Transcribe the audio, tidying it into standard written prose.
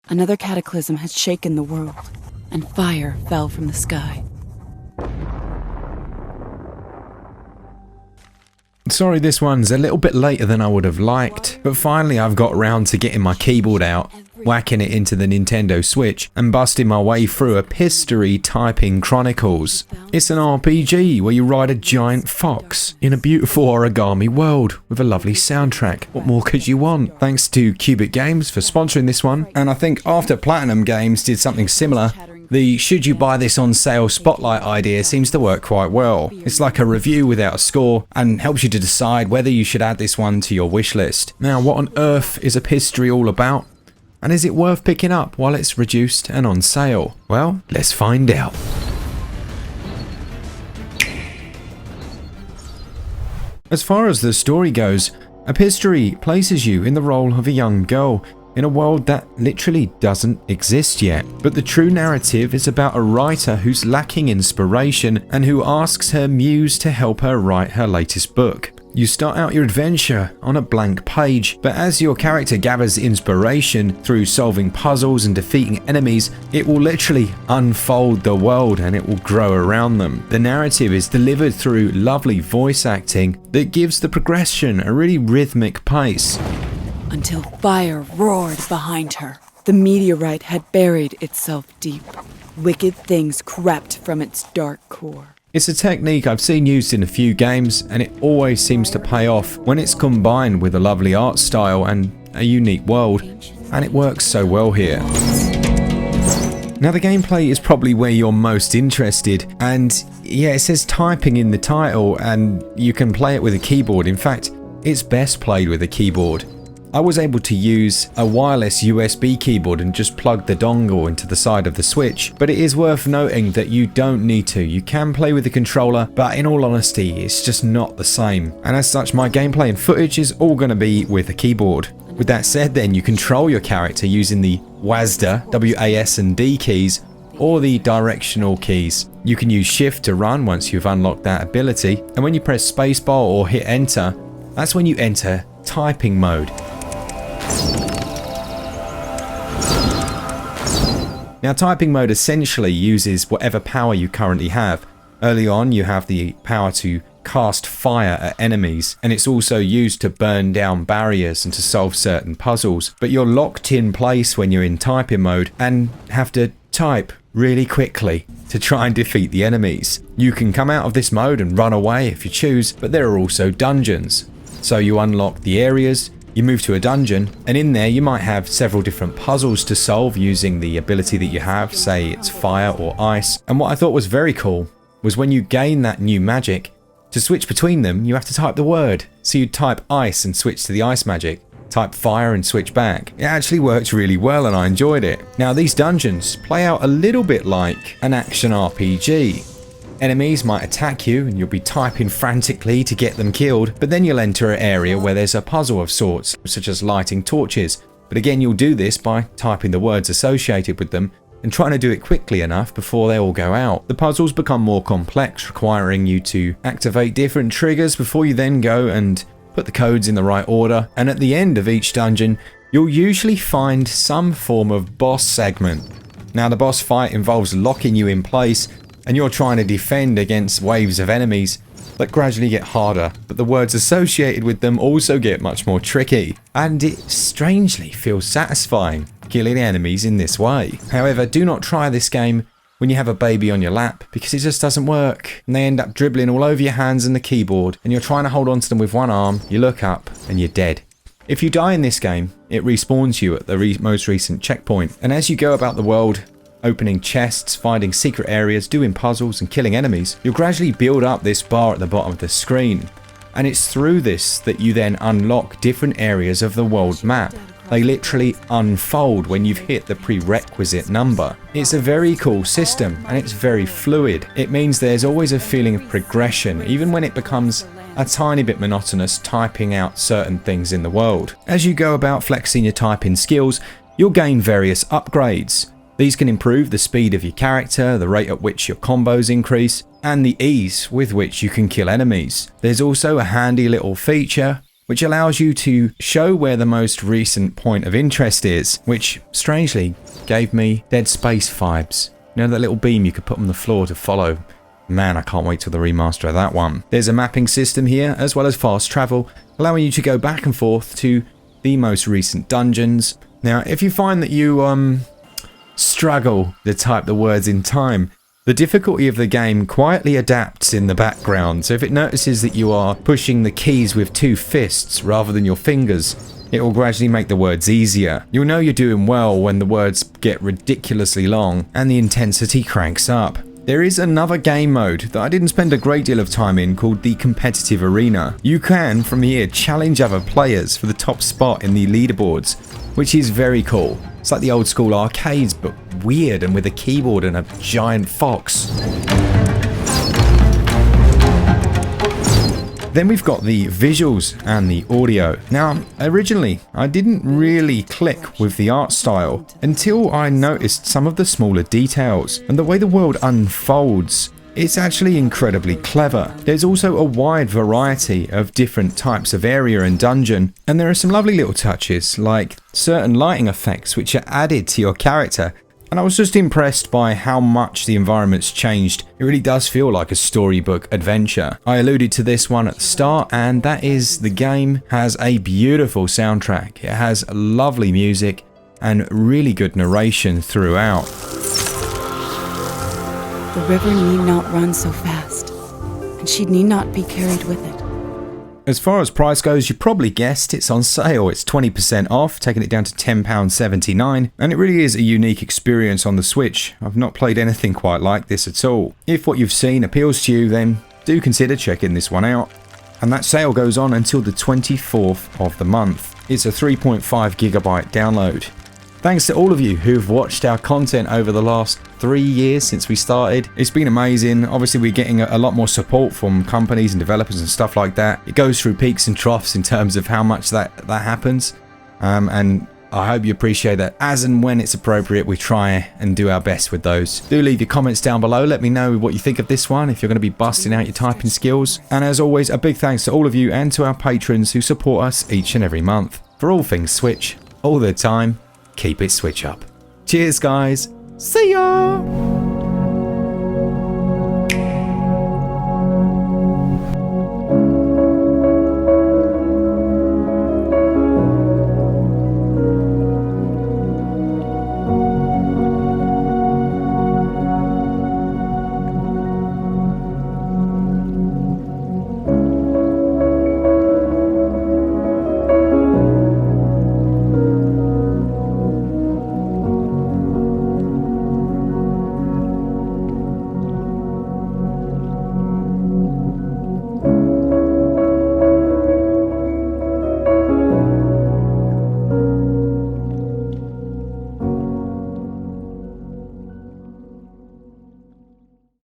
Another cataclysm had shaken the world, and fire fell from the sky. Sorry, this one's a little bit later than I would have liked, but finally I've got around to getting my keyboard out, whacking it into the Nintendo Switch, and busting my way through Epistory Typing Chronicles. It's an RPG where you ride a giant fox in a beautiful origami world with a lovely soundtrack. What more could you want? Thanks to Qubic Games for sponsoring this one, and I think after Platinum Games did something similar, the should you buy this on sale spotlight idea seems to work quite well. It's like a review without a score and helps you to decide whether you should add this one to your wish list. Now, what on earth is Epistory all about? And is it worth picking up while it's reduced and on sale? Well, let's find out. As far as the story goes, Epistory places you in the role of a young girl in a world that literally doesn't exist yet. But the true narrative is about a writer who's lacking inspiration and who asks her muse to help her write her latest book. You start out your adventure on a blank page, but as your character gathers inspiration through solving puzzles and defeating enemies, it will literally unfold the world and it will grow around them. The narrative is delivered through lovely voice acting that gives the progression a really rhythmic pace. Until fire roared behind her. The meteorite had buried itself deep. Wicked things crept from its dark core. It's a technique I've seen used in a few games, and it always seems to pay off when it's combined with a lovely art style and a unique world, and it works so well here. Now, the gameplay is probably where you're most interested, and yeah, it says typing in the title, and you can play it with a keyboard. In fact, it's best played with a keyboard. I was able to use a wireless USB keyboard and just plug the dongle into the side of the Switch, but it is worth noting that you don't need to. You can play with the controller, but in all honesty, it's just not the same. And as such, my gameplay and footage is all going to be with a keyboard. With that said then, you control your character using the WASD, W-A-S and D keys, or the directional keys. You can use shift to run once you've unlocked that ability, and when you press spacebar or hit enter, that's when you enter typing mode. Now, typing mode essentially uses whatever power you currently have. Early on, you have the power to cast fire at enemies, and it's also used to burn down barriers and to solve certain puzzles. But you're locked in place when you're in typing mode and have to type really quickly to try and defeat the enemies. You can come out of this mode and run away if you choose, but there are also dungeons. So you unlock the areas, you move to a dungeon, and in there you might have several different puzzles to solve using the ability that you have, say it's fire or ice. And what I thought was very cool was when you gain that new magic, to switch between them you have to type the word. So you type ice and switch to the ice magic, type fire and switch back. It actually worked really well and I enjoyed it. Now, these dungeons play out a little bit like an action RPG. Enemies might attack you and you'll be typing frantically to get them killed, but then you'll enter an area where there's a puzzle of sorts, such as lighting torches. But again, you'll do this by typing the words associated with them and trying to do it quickly enough before they all go out. The puzzles become more complex, requiring you to activate different triggers before you then go and put the codes in the right order. And at the end of each dungeon, you'll usually find some form of boss segment. Now, the boss fight involves locking you in place and you're trying to defend against waves of enemies that gradually get harder, but the words associated with them also get much more tricky, and it strangely feels satisfying killing enemies in this way. However, do not try this game when you have a baby on your lap, because it just doesn't work, and they end up dribbling all over your hands and the keyboard, and you're trying to hold on to them with one arm, you look up, and you're dead. If you die in this game, it respawns you at the most recent checkpoint, and as you go about the world, opening chests, finding secret areas, doing puzzles and killing enemies, you'll gradually build up this bar at the bottom of the screen. And it's through this that you then unlock different areas of the world map. They literally unfold when you've hit the prerequisite number. It's a very cool system and it's very fluid. It means there's always a feeling of progression, even when it becomes a tiny bit monotonous typing out certain things in the world. As you go about flexing your typing skills, you'll gain various upgrades. These can improve the speed of your character, the rate at which your combos increase, and the ease with which you can kill enemies. There's also a handy little feature which allows you to show where the most recent point of interest is, which strangely gave me Dead Space vibes. You know, that little beam you could put on the floor to follow. Man, I can't wait till the remaster of that one. There's a mapping system here, as well as fast travel, allowing you to go back and forth to the most recent dungeons. Now, if you find that you struggle to type the words in time, the difficulty of the game quietly adapts in the background, so if it notices that you are pushing the keys with 2 fists rather than your fingers, it will gradually make the words easier. You'll know you're doing well when the words get ridiculously long and the intensity cranks up. There is another game mode that I didn't spend a great deal of time in called the Competitive Arena. You can, from here, challenge other players for the top spot in the leaderboards, which is very cool. It's like the old school arcades, but weird and with a keyboard and a giant fox. Then we've got the visuals and the audio. Now, originally, I didn't really click with the art style until I noticed some of the smaller details and the way the world unfolds. It's actually incredibly clever. There's also a wide variety of different types of area and dungeon, and there are some lovely little touches like certain lighting effects which are added to your character. And I was just impressed by how much the environment's changed. It really does feel like a storybook adventure. I alluded to this one at the start, and that is the game has a beautiful soundtrack. It has lovely music and really good narration throughout. The river need not run so fast, and she need not be carried with it. As far as price goes, you probably guessed it's on sale. It's 20% off, taking it down to £10.79, and it really is a unique experience on the Switch. I've not played anything quite like this at all. If what you've seen appeals to you, then do consider checking this one out. And that sale goes on until the 24th of the month. It's a 3.5GB download. Thanks to all of you who've watched our content over the last 3 years since we started. It's been amazing. Obviously, we're getting a lot more support from companies and developers and stuff like that. It goes through peaks and troughs in terms of how much that happens. And I hope you appreciate that. As and when it's appropriate, we try and do our best with those. Do leave your comments down below. Let me know what you think of this one, if you're going to be busting out your typing skills. And as always, a big thanks to all of you and to our patrons who support us each and every month. For all things Switch, all the time, keep it Switch up. Cheers, guys. See ya!